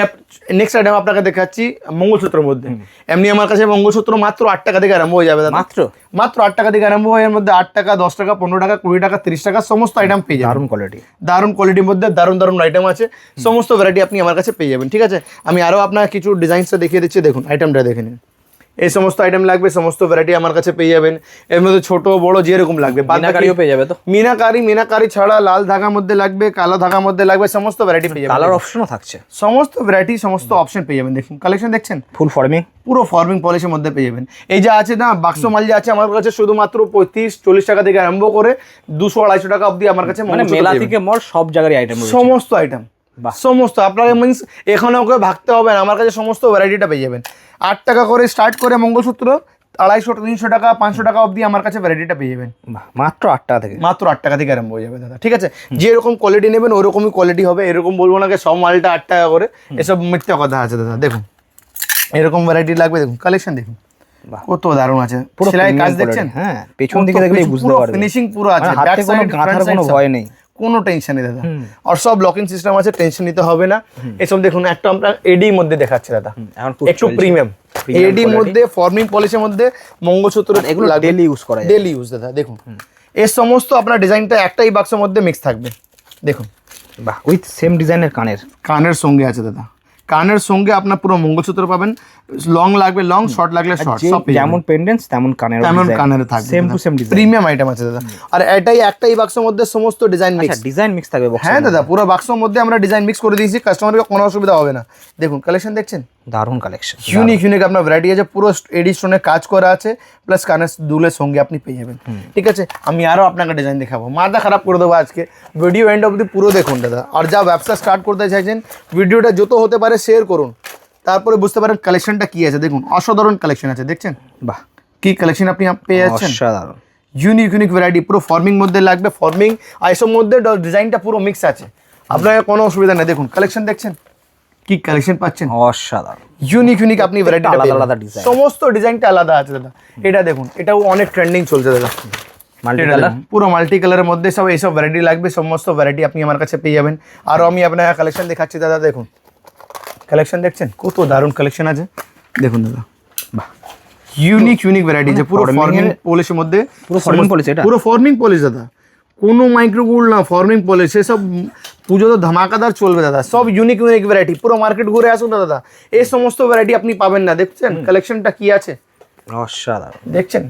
নেক্সট আইটেম আপনাকে দেখাচ্ছি মঙ্গলসূত্রের মধ্যে। এমনি আমার কাছে মঙ্গলসূত্র মাত্র 8 টাকা থেকে আরম্ভ হয়ে যাবে দাদা, মাত্র 8 টাকা থেকে আরম্ভ হয়। এর মধ্যে 8 টাকা, 10 টাকা, 15 টাকা, 20 টাকা, 30 টাকা সমস্ত আইটেম পেয়ে যাবেন। দারুণ কোয়ালিটির মধ্যে দারুণ দারুণ আইটেম আছে, সমস্ত ভ্যারাইটি আপনি আমার কাছে পেয়ে যাবেন। ঠিক আছে, আমি আরও আপনার কিছু ডিজাইনসটা দেখিয়ে দিচ্ছি। দেখুন আইটেমটা দেখে নিন, এই সমস্ত আইটেম লাগবে, সমস্ত ভ্যারাইটি আমার কাছে পেয়ে যাবেন। এর মধ্যে ছোট বড় যেরকম লাগবে, মিনাকারিও পেয়ে যাবে। তো মিনাকারি ছাড়া লাল ধাগার মধ্যে লাগবে, কালো ধাগার মধ্যে লাগবে, সমস্ত ভ্যারাইটি পেয়ে যাবেন। কালার অপশনও থাকছে, সমস্ত ভ্যারাইটি, সমস্ত অপশন পেয়ে যাবেন। দেখুন কালেকশন দেখছেন, ফুল ফর্মিং, পুরো ফর্মিং পলিশের মধ্যে পেয়ে যাবেন। এই যে আছে না বাক্স মাল যে আছে আমার কাছে, শুধুমাত্র 35-40 টাকা থেকে আরম্ভ করে 200-250 টাকা অবধি আমার কাছে, মানে মেলা থেকে মল সব জায়গায় আইটেম, সমস্ত আইটেম, সমস্ত। আপনাকে মিন্স এখানে ওকে ভাগতে হবে না, আমার কাছে সমস্ত ভ্যারাইটিটা পেয়ে যাবেন। 8 টাকা করে স্টার্ট করে মঙ্গলসূত্র, 250-300 টাকা, 500 টাকা অবধি আমার কাছে ভ্যারাইটিটা পেয়ে যাবেন। মাত্র 8 টাকা থেকে, মাত্র 8 টাকা থেকে আরম্ভ হয়ে যাবে দাদা। ঠিক আছে, যেরকম কোয়ালিটি নেবেন ওরকমই কোয়ালিটি হবে। এরকম বলবো না সব মালটা 8 টাকা করে, এসব মিথ্যা কথা আছে দাদা। দেখুন এরকম ভ্যারাইটি লাগবে, দেখুন কালেকশন দেখুন, কত দারুণ আছে। সেলাই কাজ দেখছেন, হ্যাঁ পেছন দিকে দেখলেই বুঝতে পারবেন, ফিনিশিং পুরো আছে, ব্যাক সাইড গাঁথার কোনো ভয় নেই, কোনো টেনশন নেই দাদা। আর সব লকিং সিস্টেম আছে, টেনশন নিতে হবে না। এসব দেখুন একটা আমরা এডি মধ্যে দেখাচ্ছি দাদা, একটু প্রিমিয়াম এডি মধ্যে, ফর্মিং পলিশের মধ্যে মঙ্গলসূত্র, এগুলো ডেইলি ইউজ করা যায়, ডেইলি ইউজ দাদা। দেখুন এই সমস্ত আপনার ডিজাইনটা একটাই বাক্সের মধ্যে মিক্স থাকবে। দেখুন বাহ, উইথ সেম ডিজাইনের কানের সঙ্গে আছে দাদা। কানের সঙ্গে আপনার পুরো মঙ্গলসূত্র পাবেন, লং লাগবে লং, শর্ট লাগলে শর্ট, সব যেমন পেন্ডেন্টস তেমন কানের থাকবে, same to same design, premium item আছে দাদা। আর একটাই বাক্সের মধ্যে সমস্ত ডিজাইন মিক্স, ডিজাইন মিক্স থাকবে। হ্যাঁ দাদা, পুরো বাক্সের মধ্যে আমরা ডিজাইন মিক্স করে দিয়েছি, কাস্টমারকে কোনো অসুবিধা হবে না। দেখুন কালেকশন দেখছেন, দারুণ কালেকশন, ইউনিক ইউনিক আপনার ভ্যারাইটি আছে, পুরো এডি স্টোনে কাজ করা আছে, প্লাস কানের দুলের সঙ্গে আপনি পেয়ে যাবেন। ঠিক আছে, আমি আরও আপনাকে ডিজাইন দেখাবো, মাথা খারাপ করে দেবো আজকে, ভিডিও এন্ড অবধি পুরো দেখুন দাদা। আর যা ব্যবসা স্টার্ট করতে চাইছেন ভিডিওটা যত হতে পারে শেয়ার করুন, তারপরে বুঝতে পারেন কালেকশনটা কি আছে। দেখুন অসাধারণ কালেকশন আছে, দেখছেন বাহ কি কালেকশন আপনি পেয়ে যাচ্ছেন, অসাধারণ। ইউনিক ইউনিক ভ্যারাইটি, পুরো ফর্মিং মধ্যে লাগবে, ফর্মিং আইসোর মধ্যে ডিজাইনটা পুরো মিক্স আছে, আপনার কোনো অসুবিধা নেই। দেখুন কালেকশন দেখছেন কি কালেকশন পাচ্ছেন, অসাধারণ ইউনিক ইউনিক আপনি ভ্যারাইটি আলাদা আলাদা ডিজাইন, সমস্ত ডিজাইনটা আলাদা আছে দাদা। এটা দেখুন, এটাও অনেক ট্রেন্ডিং চলছে দাদা, মাল্টি এটা কালার, দেখুন, পুরো মাল্টি কালারের মধ্যে সব এইসব ভ্যারাইটি লাগবে, সমস্ত ভ্যারাইটি আপনি আমার কাছে পেয়ে যাবেন। আরও আমি আপনার কালেকশন দেখাচ্ছি দাদা, দেখুন কালেকশন দেখছেন কত দারুণ কালেকশন আছে, দেখুন দাদা বাহ ইউনিক ইউনিক ভ্যারাইটি আছে, পুরো ফর্মিং পলিশের মধ্যে, পুরো ফর্মিং পলিশ, এটা পুরো ফর্মিং পলিশ দাদা, কোনো মাইক্রোগুল না, ফর্মিং পলিশ, সেসব পুজো তো ধামাকাদার চলবে দাদা, সব ইউনিক ইউনিক ভ্যারাইটি, পুরো মার্কেট ঘুরে আসুন না দাদা, এই সমস্ত ভ্যারাইটি আপনি পাবেন না। দেখছেন কালেকশনটা কি আছে, অসাধারণ, দেখছেন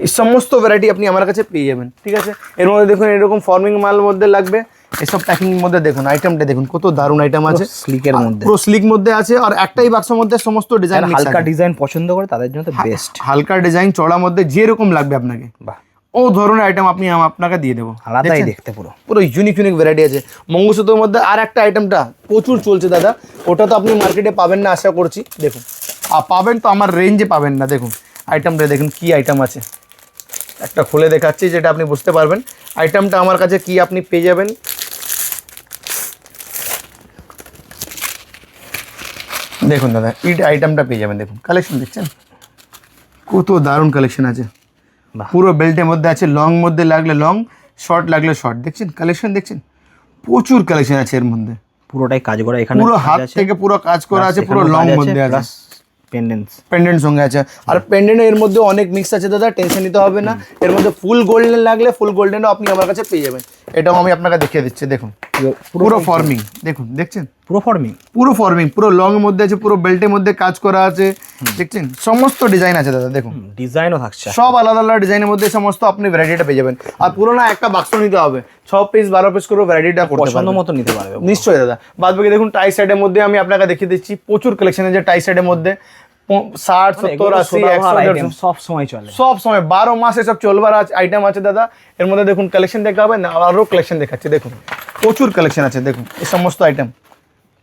এই সমস্ত ভ্যারাইটি আপনি আমার কাছে পেয়ে যাবেন। ঠিক আছে, এর মধ্যে দেখুন এরকম ফর্মিং মাল মধ্যে লাগবে, এসব প্যাকিং মধ্যে দেখুন আইটেমটা দেখুন কত দারুণ আইটেম আছে, স্লিকের মধ্যে, পুরো স্লিক মধ্যে আছে, আর একটাই বাক্সের মধ্যে সমস্ত ডিজাইন, হালকা ডিজাইন পছন্দ করে তাদের জন্য তো বেস্ট, হালকা ডিজাইন চড়া মধ্যে যেরকম লাগবে আপনাকে বাহ ও ধরনের আইটেম আপনি আপনাকে দিয়ে দেবো, আলাদাই দেখতে পুরো, পুরো ইউনিক ইউনিক ভ্যারাইটি আছে। মঙ্গলসূত্রের মধ্যে আর একটা আইটেমটা প্রচুর চলছে দাদা, ওটা তো আপনি মার্কেটে পাবেন না আশা করছি, দেখুন আর পাবেন তো আমার রেঞ্জে পাবেন না। দেখুন আইটেমটা দেখুন কি আইটেম আছে, একটা খুলে দেখাচ্ছি যেটা আপনি বুঝতে পারবেন আইটেমটা আমার কাছে কি আপনি পেয়ে যাবেন। দেখুন দাদা এই আইটেমটা পেয়ে যাবেন, দেখুন কালেকশন দেখছেন কত দারুণ কালেকশন আছে, বাহ। পুরো বেল্টের মধ্যে আছে, লং মধ্যে লাগলে লং, শর্ট লাগলে শর্ট, দেখছেন কালেকশন দেখছেন প্রচুর কালেকশন আছে এর মধ্যে, পুরোটাই কাজ করা, এখানে পুরো হাত থেকে পুরো কাজ করা আছে, পুরো লং মধ্যে আছে, পেন্ডেন্টস, পেন্ডেন্ট সঙ্গে আছে, আর পেন্ডেন্ট এর মধ্যে অনেক মিক্স আছে দাদা, টেনশন নিতে হবে না। এর মধ্যে ফুল গোল্ডেন লাগলে ফুল গোল্ডেনও আপনি আমার কাছে পেয়ে যাবেন, এটাও আমি আপনাকে দেখিয়ে দিচ্ছি। দেখুন পুরো ফর্মিং, দেখুন দেখছেন পুরো ফর্মিং, পুরো ফর্মিং, পুরো লং এর মধ্যে আছে, পুরো বেল্টের মধ্যে কাজ করা আছে, দেখছেন সমস্ত ডিজাইন আছে দাদা, দেখুন ডিজাইনও থাকছে, সব আলাদা আলাদা ডিজাইনের মধ্যে সমস্ত আপনি ভ্যারাইটিটা পেয়ে যাবেন। আর পুরো না একটা বাক্স নিতে হবে, 6 পিস 12 পিস করে ভ্যারাইটিটা করতে পছন্দ পারবেন মতো নিতে পারবে, নিশ্চয়ই দাদা। বাদ বাকি দেখুন টাই সাইডের মধ্যে আমি আপনাকে দেখিয়ে দিচ্ছি, প্রচুর কালেকশন আছে টাই সাইডের মধ্যে, 60 70 80 100 সব সময় চলে, সব সময় 12 মাস এসব চলবার আইটেম আছে দাদা। এর মধ্যে দেখুন কালেকশন দেখা হবে না, আরও কালেকশন দেখাচ্ছি, দেখুন প্রচুর কালেকশন আছে, দেখুন এই সমস্ত আইটেম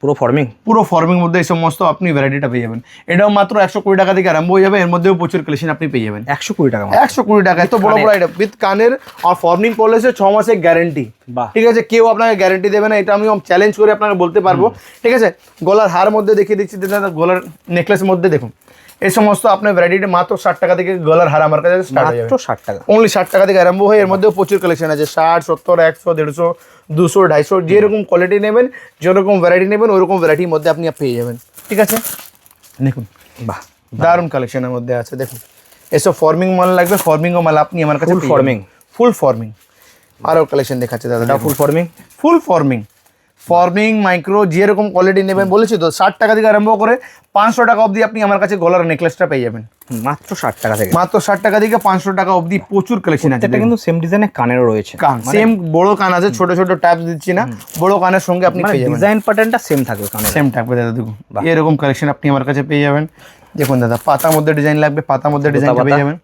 পুরো ফর্মিং, পুরো ফর্মিং মধ্যে এই সমস্ত আপনি ভ্যারাইটিটা পেয়ে যাবেন। এটাও মাত্র 120 টাকা থেকে আরম্ভ হয়ে যাবে, এর মধ্যেও প্রচুর কালেকশন আপনি পেয়ে যাবেন 120 টাকা, 120 টাকা, এত বড় বড় আইটেম উইথ কানের, আর ফর্মিং পলিশে 6 মাসের গ্যারেন্টি। বাহ। ঠিক আছে, কেউ আপনাকে গ্যারেন্টি দেবে না, এটা আমি চ্যালেঞ্জ করে আপনাকে বলতে পারবো। ঠিক আছে, গলার হার মধ্যে দেখিয়ে দিচ্ছি দাদা, গলার নেকলেসের মধ্যে দেখুন এই সমস্ত আপনার ভ্যারাইটি মাত্র 60 টাকা থেকে গলার হার আমার কাছে স্টার্ট হয়ে যাবে, মাত্র 60 টাকা, অনলি 60 টাকা থেকে আরম্ভ হয়। এর মধ্যেও প্রচুর কালেকশন আছে, 60 70 100 150 200 250, যেরকম কোয়ালিটি নেবেন, যেরকম ভ্যারাইটি নেবেন ওইরকম ভ্যারাইটির মধ্যে আপনি পেয়ে যাবেন। ঠিক আছে, দেখুন বাহ দারুণ কালেকশনের মধ্যে আছে, দেখুন এসব ফর্মিং মাল লাগবে, ফর্মিংও মাল আপনি আমার কাছে ফুল ফর্মিং, ফুল ফর্মিং। আরও কালেকশন দেখাচ্ছে দাদা, এটা ফুল ফর্মিং, ফুল ফর্মিং, ফর্মিং মাইক্রো যেরকম কোয়ালিটি নেবেন, বলেছি তো 60 টাকা থেকে আরম্ভ করে 500 টাকা অবধি আপনি আমার কাছে গলার নেকলেসটা পেয়ে যাবেন, মাত্র 60 টাকা থেকে, মাত্র 60 টাকা থেকে 500 টাকা অবধি প্রচুর কালেকশন আছে। এটা কিন্তু সেম ডিজাইনের কানেরও রয়েছে, কান সেম বড় কান আছে, ছোট ছোট ট্যাপস দিচ্ছি না, বড় কানের সঙ্গে আপনি পেয়ে যাবেন, ডিজাইন প্যাটার্নটা সেম থাকবে কানের, সেম থাকবে দাদা। দেখুন এরকম কালেকশন আপনি আমার কাছে পেয়ে যাবেন। দেখুন দাদা পাতার মধ্যে ডিজাইন লাগবে, পাতার মধ্যে ডিজাইনটা পেয়ে যাবেন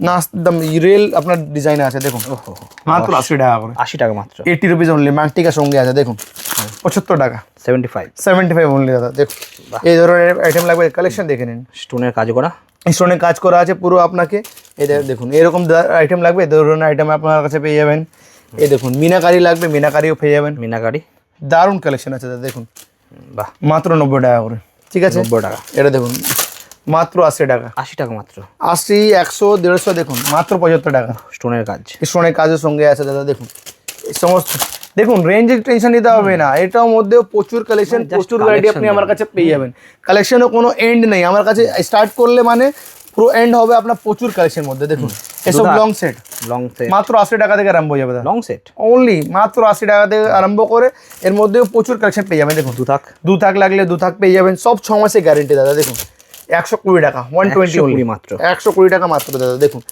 না, একদম রিয়েল আপনার ডিজাইন আছে, দেখুন মাত্র 80 টাকা করে, 80 টাকা মাত্র, 80 রুপিস অনলি, ম্যান্টিকার সঙ্গে আছে, দেখুন 75 টাকা, 75 অনলি দাদা। দেখুন এই ধরনের আইটেম লাগবে, কালেকশন দেখে নিন, স্টোনের কাজ করা, স্টোনে কাজ করা আছে পুরো আপনাকে। এটা দেখুন এরকম আইটেম লাগবে, এই ধরনের আইটেম আপনার কাছে পেয়ে যাবেন। এই দেখুন মিনাকারি লাগবে, মিনাকারিও পেয়ে যাবেন, মিনাকারি দারুণ কালেকশন আছে দাদা। দেখুন বাহ মাত্র 90 টাকা করে, ঠিক আছে 90 টাকা, এটা দেখুন মাত্র 80 টাকা, 80 টাকা মাত্র, 80 100 150 দেখুন মাত্র 75 টাকা, স্টোনের কাজ, স্টোনের কাজের সঙ্গে আছে দাদা। দেখুন এই সমস্ত দেখুন রেঞ্জের টেনশন নিতে হবে না, এটার মধ্যেও প্রচুর কালেকশন, প্রচুর ভ্যারাইটি আপনি আমার কাছে পেয়ে যাবেন। কালেকশনও কোনো এন্ড নেই, আমার কাছে স্টার্ট করলে মানে পুরো এন্ড হবে আপনার প্রচুর কালেকশন মধ্যে। দেখুন এসব লং সেট, লং সেট মাত্র 80 টাকা থেকে আরম্ভ হয়ে যাবে দাদা, লং সেট অনলি মাত্র 80 টাকা থেকে আরম্ভ করে এর মধ্যেও প্রচুর কালেকশন পেয়ে যাবেন। দেখুন দু থাক লাগলে 2 থাক পেয়ে যাবেন, সব 6 মাসের গ্যারেন্টি দাদা। দেখুন 120 টাকা, 120 অনলি, মাত্র 120 টাকা মাত্র দাদা। দেখুন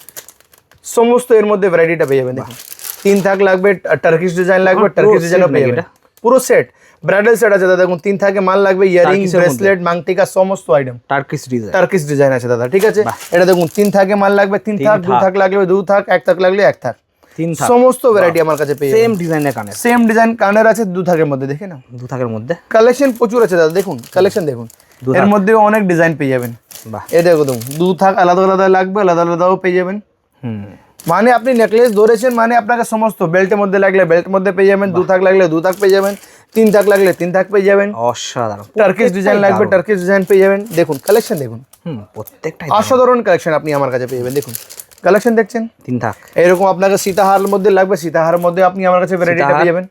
সমস্ত এর মধ্যে ভ্যারাইটিটা পেয়ে যাবেন। দেখুন 3 থাক লাগবে, টার্কিশ ডিজাইন লাগবে, টার্কিশ ডিজাইনও পেয়ে যাবেন, পুরো সেট ব্রাইডাল সেট আছে দাদা, দেখুন 3 থাকে মাল লাগবে, ইয়ারিং, ব্রেসলেট, মাংটিকা সমস্ত item, Turkish design, Turkish design আছে দাদা, ঠিক আছে। এটা দেখুন 3 থাকে মাল লাগবে, 3 থাক, 2 থাক লাগবে 2 থাক, 1 থাক লাগলে 1 থাক, 3 থাক, সমস্ত ভ্যারাইটি আমার কাছে পেয়ে সেম ডিজাইনের কানের, সেম ডিজাইন কানের আছে 2 থাকের মধ্যে, দেখে না 2 থাকের মধ্যে কালেকশন প্রচুর আছে দাদা, দেখুন কালেকশন দেখুন, এর মধ্যে অনেক ডিজাইন পেয়ে যাবেন। বাহ, এই দেখো দেখুন 2 থাক আলাদা আলাদা লাগবে, আলাদা আলাদাও পেয়ে যাবেন। মানে আপনি নেকলেস ধরেছেন মানে আপনাকে সমস্ত বেল্টের মধ্যে লাগলে বেল্টের মধ্যে পেয়ে যাবেন, 2 থাক লাগলে 2 থাক পেয়ে যাবেন, 3 থাক লাগলে 3 থাক পেয়ে যাবেন, অসাধারণ। টার্কিশ ডিজাইন লাগবে টার্কিশ ডিজাইন পেয়ে যাবেন। দেখুন কালেকশন দেখুন, প্রত্যেকটাই অসাধারণ কালেকশন আপনি আমার কাছে পেয়ে যাবেন। দেখুন কালেকশন দেখছেন, 3 থাক, এরকম আপনাকে সীতাহারের মধ্যে লাগবে, সীতাহারের মধ্যে আপনি আমার কাছে ভ্যারাইটিটা পেয়ে যাবেন,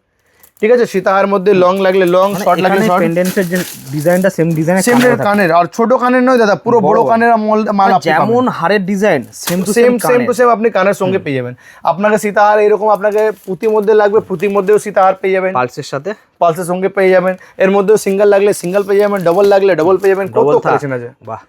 ঠিক আছে। সীতাহারের মধ্যে লং লাগলে লং, শর্ট লাগলে শর্ট, পেন্ডেন্টের যে ডিজাইনটা সেম ডিজাইনের, সেম কানের, আর ছোট কানের নয় দাদা, পুরো বড় কানের মাল আপনি যেমন হারের design same to same to same আপনি কানের সঙ্গে পেয়ে যাবেন। আপনাকে সীতাহার এরকম আপনাকে পুঁতির মধ্যে লাগবে, পুঁতির মধ্যেও সীতাহার পেয়ে যাবেন, পালসের সাথে, পালসের সঙ্গে পেয়ে যাবেন, এর মধ্যেও সিঙ্গেল লাগলে সিঙ্গেল পেয়ে যাবেন, ডবল লাগলে ডবল পেয়ে যাবেন, কত কালেকশন আছে, বাহ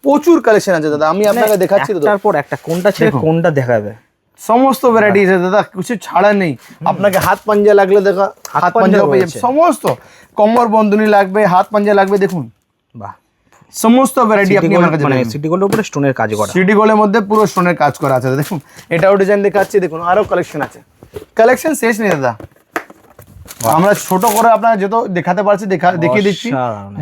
প্রচুর কালেকশন আছে দাদা, আমি আপনাকে দেখাচ্ছি তো, তারপর একটা কোনটা ছেড়ে কোনটা দেখাবে, সমস্ত ভ্যারাইটি আছে দাদা, কিছু ছাড়া নেই। আপনাকে হাত পাঞ্জা লাগলে দেখা, হাত পাঞ্জাও পেয়ে যাবেন, সমস্ত কোমর বন্ধনী লাগবে, হাত পাঞ্জা লাগবে, দেখুন বাহ, সমস্ত ভ্যারাইটি আপনি আমার কাছে মানে পাবেন। সিটি গোল্ডের উপরে স্টোনের কাজ করা, সিটি গোল্ডের মধ্যে পুরো স্টোনের কাজ করা আছে, দেখুন এটাও ডিজাইন দেখাচ্ছি, দেখুন আরো কালেকশন আছে, কালেকশন শেষ নেই দাদা, আমরা ছোট করে আপনার যত দেখাতে পারছি দেখিয়ে দিচ্ছি,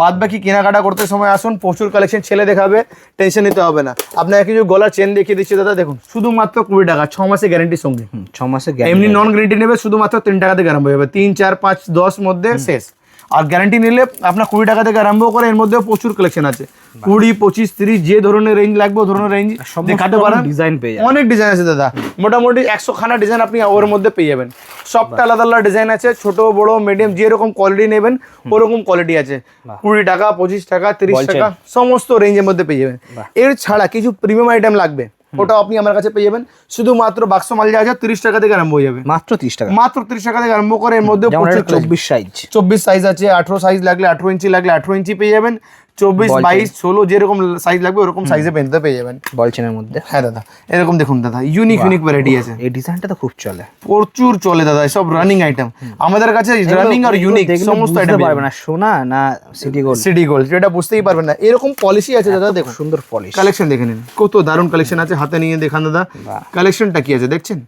বাদ বাকি কেনাকাটা করতে সময় আসুন, প্রচুর কালেকশন ছেলে দেখাবে, টেনশন নিতে হবে না। আপনাকে কিছু গলার চেন দেখিয়ে দিচ্ছি দাদা, দেখুন শুধুমাত্র 20 টাকা, 6 মাসের গ্যারান্টির সঙ্গে, 6 মাসের এমনি নন গ্যারান্টি নেবে শুধুমাত্র 3 টাকা থেকে আরম্ভ হবে, 3, 4, 5, 10 মধ্যে শেষ। আর গ্যারান্টি নিলে আপনার 20 টাকা থেকে আরম্ভ করে, এর মধ্যেও প্রচুর কালেকশন আছে, 20, 25, 30 যে ধরনের রেঞ্জ লাগবে ও ধরনের রেঞ্জ দেখাতে পারেন, ডিজাইন পেয়ে যাবেন, অনেক ডিজাইন আছে দাদা, মোটামুটি 100 খানা ডিজাইন আপনি ওর মধ্যে পেয়ে যাবেন, সবটা আলাদা আলাদা ডিজাইন আছে, ছোট বড় মিডিয়াম যেরকম কোয়ালিটি নেবেন ওরকম কোয়ালিটি আছে, 20 টাকা, 25 টাকা, 30 টাকা সমস্ত রেঞ্জের মধ্যে পেয়ে যাবেন। এর ছাড়া কিছু প্রিমিয়াম আইটেম লাগবে, ওটাও আপনি আমার কাছে পেয়ে যাবেন, শুধুমাত্র বাক্স মাল যা আছে 30 টাকা থেকে আরম্ভ হয়ে যাবে, মাত্র 30 টাকা, মাত্র 30 টাকা থেকে আরম্ভ করে, এর মধ্যে 24 সাইজ, 24 সাইজ আছে, 18 সাইজ লাগলে 18 ইঞ্চি লাগলে 18 ইঞ্চি পেয়ে যাবেন, 24, 22, 16 যেরকম সাইজ লাগবে ওরকম সাইজে পেনতে পেয়ে যাবেন বলছেনের মধ্যে। হ্যাঁ দাদা, এরকম দেখুন দাদা, ইউনিক ভ্যারাইটি আছে, এই ডিজাইনটা তো খুব চলে, প্রচুর চলে দাদা, সব রানিং আইটেম আমাদের কাছে, রানিং আর ইউনিক সমস্ত আইটেম পারবে না, সোনা না সিটি গোল্ড, সিটি গোল্ড যেটা বুঝতেই পারবেন না, এরকম পলিসি আছে দাদা, দেখুন সুন্দর পলিশ, কালেকশন দেখে নিন, কত দারুণ কালেকশন আছে, হাতে নিয়ে দেখান দাদা, কালেকশনটা কি আছে দেখছেন,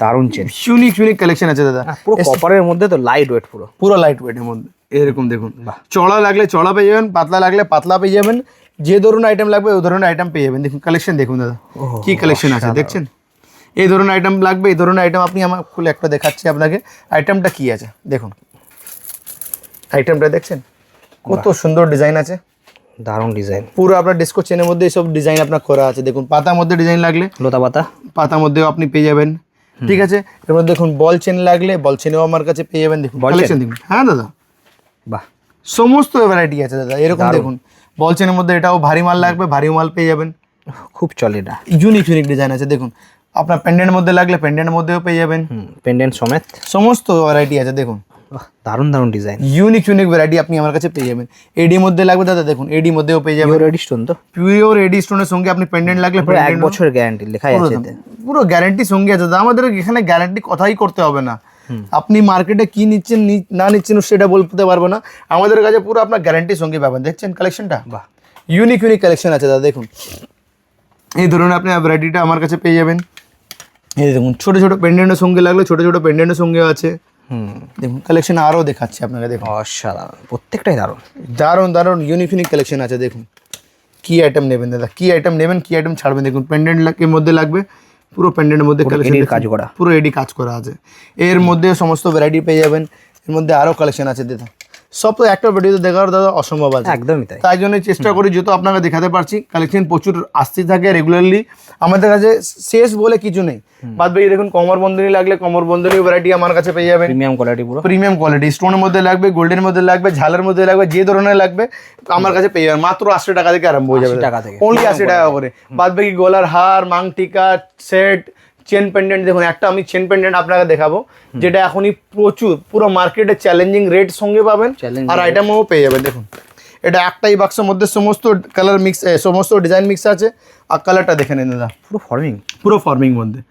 দারুণ চেন, ইউনিক কালেকশন আছে দাদা, পুরো কপারের মধ্যে তো লাইট ওয়েট, পুরো লাইট ওয়েটের মধ্যে, এরকম দেখুন, চড়া লাগলে চড়া পেয়ে যাবেন, পাতলা লাগলে পাতলা পেয়ে যাবেন, যে ধরনের আইটেম লাগবে ওই ধরনের আইটেম পেয়ে যাবেন। দেখুন কালেকশন দেখুন দাদা, কি কালেকশন আছে দেখছেন, এই ধরনের আইটেম লাগবে, এই ধরনের আইটেম আপনি আমার খুলে একটা দেখাচ্ছি আপনাকে, আইটেমটা কি আছে দেখুন, আইটেমটা দেখছেন কত সুন্দর ডিজাইন আছে, দারুণ ডিজাইন, পুরো আপনার ডিস্কো চেনের মধ্যে এইসব ডিজাইন আপনার করা আছে, দেখুন পাতার মধ্যে ডিজাইন লাগলে লতা পাতা, পাতার মধ্যেও আপনি পেয়ে যাবেন, ঠিক আছে। এবার দেখুন বল চেন লাগলে বল চেনেও আমার কাছে পেয়ে যাবেন, দেখুন কালেকশন দেখুন, হ্যাঁ দাদা বাহ, সমস্ত ভ্যারাইটি আছে দাদা, এরকম দেখুন বল চেনের মধ্যে এটাও ভারী মাল লাগবে, ভারী মাল পেয়ে যাবেন, খুব চলে এটা, ইউনিক ডিজাইন আছে, দেখুন আপনার পেন্ডেন্টের মধ্যে লাগলে পেন্ডেন্টের মধ্যেও পেয়ে যাবেন, পেন্ডেন্ট সমেত সমস্ত ভ্যারাইটি আছে, দেখুন দারুণ ডিজাইন, ইউনিক ভ্যারাইটি আপনি আমার কাছে পেয়ে যাবেন। এডি মধ্যে লাগবে দাদা, দেখুন এডি মধ্যেও পেয়ে যাবেন, রেডি স্টোন তো, পিওর এডি স্টোনের সঙ্গে আপনি পেন্ডেন্ট লাগলে 1 বছর গ্যারান্টি লেখাই আছে এতে, পুরো গ্যারান্টি সঙ্গে আছে দাদা, আমাদের এখানে গ্যারান্টি কথাই করতে হবে না, আপনি মার্কেটে কি নিচ্ছেন না নিচ্ছেন সেটা বলতে পারবো না, আমাদের কাছে পুরো আপনার গ্যারান্টির সঙ্গে পাবেন। দেখছেন কালেকশনটা, বাহ, ইউনিক কালেকশন আছে দাদা, দেখুন এই ধরনের আপনি ভ্যারাইটিটা আমার কাছে পেয়ে যাবেন। এই দেখুন ছোট ছোট পেন্ডেন্টের সঙ্গে লাগলে ছোট ছোট পেন্ডেন্টের সঙ্গেও আছে, দেখুন কালেকশন আরও দেখাচ্ছি আপনাকে, দেখুন অসাধারণ, প্রত্যেকটাই দারুণ ইউনিক কালেকশন আছে। দেখুন কি আইটেম নেবেন দাদা, কি আইটেম নেবেন কি আইটেম ছাড়বেন, দেখুন পেন্ডেন্টের মধ্যে লাগবে, পুরো পেন্ডেন্টের মধ্যে কালেকশন কাজ করা, পুরো এডি কাজ করা আছে, এর মধ্যে সমস্ত ভ্যারাইটি পেয়ে যাবেন, এর মধ্যে আরও কালেকশন আছে দাদা, সব তো একটা ভিডিওতে দেখার দাদা অসম্ভব আছে, একদমই তাই, তাই জন্য চেষ্টা করি যত আপনাকে দেখাতে পারছি, কালেকশন প্রচুর আসতে থাকে রেগুলারলি, আমাদের কাছে শেষ বলে কিছু নেই। বাদ বাকি দেখুন কোমর বন্ধনী লাগলে কোমর বন্ধনী ভ্যারাইটি আমার কাছে পেয়ে যাবেন, প্রিমিয়াম কোয়ালিটি, পুরো প্রিমিয়াম কোয়ালিটি, স্টোনের মধ্যে লাগবে, গোল্ডের মধ্যে লাগবে, ঝালের মধ্যে লাগবে, যে ধরনের লাগবে আমার কাছে পেয়ে যাবেন, মাত্র 80 টাকা থেকে আরম্ভ হয়ে যাবে, 80 টাকা থেকে, অনলি 80 টাকা করে। বাদ বাকি গলার হার, মাংটিকা, সেট, চেন পেন্ডেন্ট, দেখুন একটা আমি চেন পেন্ডেন্ট আপনাকে দেখাবো যেটা এখনই প্রচুর পুরো মার্কেটে চ্যালেঞ্জিং রেট সঙ্গে পাবেন, আর আইটেমও পেয়ে যাবেন। দেখুন এটা একটাই বাক্সের মধ্যে সমস্ত কালার মিক্স, সমস্ত ডিজাইন মিক্স আছে, আর কালারটা দেখে নিন দাদা, পুরো ফর্মিং মধ্যে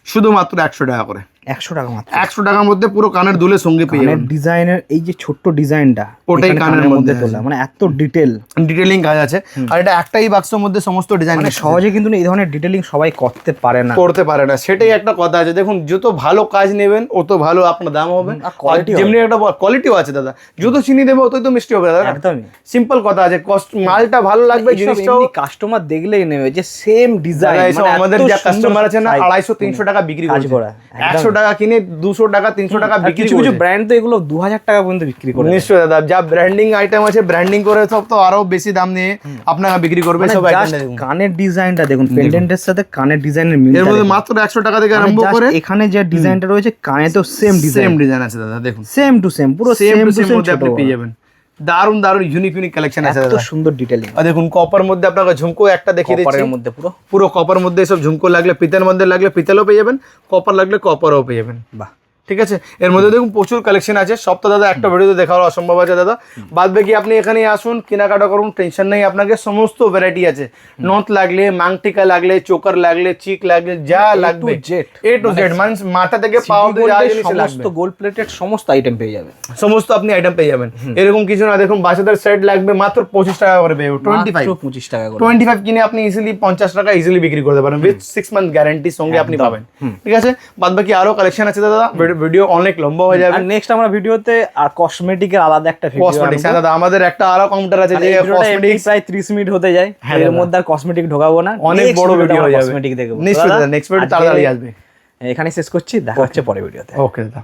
শুধুমাত্র 100 টাকা করে, 100 টাকা মাত্র। 100 টাকার মধ্যে পুরো কানের দুলের সঙ্গে পেয়ে কানের যাবেন। ডিজাইনের এই যে ছোট্ট ডিজাইনটা, ওটাই এখানে কানের মধ্যে তোলা, মানে এত ডিটেল, ডিটেলিং কাজ আছে। আর এটা একটাই বাক্সের মধ্যে সমস্ত ডিজাইন মানে সহজে কিন্তু এই ধরনের ডিটেলিং সবাই করতে পারে না। করতে পারে না, সেটাই একটা কথা আছে। দেখুন যত ভালো কাজ নেবেন অত ভালো আপনার দাম হবে, আর quality যেমনি একটা কোয়ালিটিও আছে দাদা। যত চিনি দেবে অতই তো মিষ্টি হবে দাদা। একদমই সিম্পল কথা আছে, কষ্ট মালটা ভালো লাগবে, জিনিসটাও কাস্টমার দেখলেই নেবে যে সেম ডিজাইন। দাদা, এইসব আমাদের যা কাস্টমার আছে না 250-300 টাকা বিক্রি কাজ করছে, করা, 100 টাকা কিনে 200 টাকা 300 টাকা বিক্রি কিছু কিছু করছে। ব্র্যান্ড তো এগুলো 2000 টাকা পর্যন্ত বিক্রি করে। নিশ্চয়ই দাদা, যা ব্র্যান্ডিং আইটেম আছে ব্র্যান্ডিং করে সব তো আরো বেশি দাম নিয়ে আপনারা বিক্রি করবে মানে সব just আইটেম। কানের ডিজাইনটা দেখুন, পেন্ডেন্টের সাথে কানের ডিজাইনের মিল, এর মধ্যে মাত্র 100 টাকা থেকে আরম্ভ করে এখানে যে ডিজাইনটা রয়েছে কানে তো সেম ডিজাইন, সেম ডিজাইন আছে দাদা। দেখুন সেম টু সেম, পুরো same same to to same same মধ্যে আপনি পেয়ে যাবেন। দারুন দারুন ইউনিক কালেকশন আছে এত দাদা। সুন্দর ডিটেইলিং। আর দেখুন কপার মধ্যে আপনাকে ঝুমকো একটা দেখিয়ে দিচ্ছি, কপারের মধ্যে পুরো পুরো কপার মধ্যে সব ঝুমকো লাগলে, পিতলের মধ্যে লাগলে পিতলও পেয়ে যাবেন, কপার লাগলে কপারও পেয়ে যাবেন। বাহ, ঠিক আছে, এর মধ্যে দেখুন প্রচুর কালেকশন আছে, সব তো দাদা একটা ভিডিওতে দেখানো অসম্ভব আছে দাদা। বাদ বাকি আপনি এখানে আসুন, কেনাকাটা করুন, টেনশন নেই, আপনাকে সমস্ত ভ্যারাইটি আছে। নথ লাগলে, মাংটিকা লাগলে, চোকার লাগলে, চিক লাগলে, যা লাগবে এ টু জেড, মানে মাথা থেকে পা অবধি যা জিনিস লাগবে সমস্ত গোল্ড প্লেটেড সমস্ত আইটেম পেয়ে যাবে, সমস্ত আপনি আইটেম পেয়ে যাবেন। এরকম কিছু না, দেখুন বাচ্চাদের সেট লাগবে মাত্র 25 টাকা করে পেয়ে যাবেন। 25 টাকা করে। 25 কিনে আপনি ইজিলি 50 টাকা ইজিলি বিক্রি করতে পারেন, উইথ 6 মান্থ গ্যারান্টি সঙ্গে আপনি পাবেন। ঠিক আছে, বাদ বাকি আরো কালেকশন আছে দাদা, ভিডিও অনেক লম্বা হয়ে যাবে। আর নেক্সট আমরা ভিডিওতে আর কসমেটিকের আলাদা একটা ভিডিও কসমেটিক্স দাদা, আমাদের একটা আরো কাউন্টার আছে যে কসমেটিক্স, প্রায় 30 মিনিট হতে যায়, এর মধ্যে আর কসমেটিক ঢোকাবো না, অনেক বড় ভিডিও হয়ে যাবে। কসমেটিক দেখবো। নেক্সট ভিডিও তাড়াতাড়ি আসবে। এখানে শেষ করছি, দেখা হচ্ছে পরের ভিডিওতে। ওকে দাদা।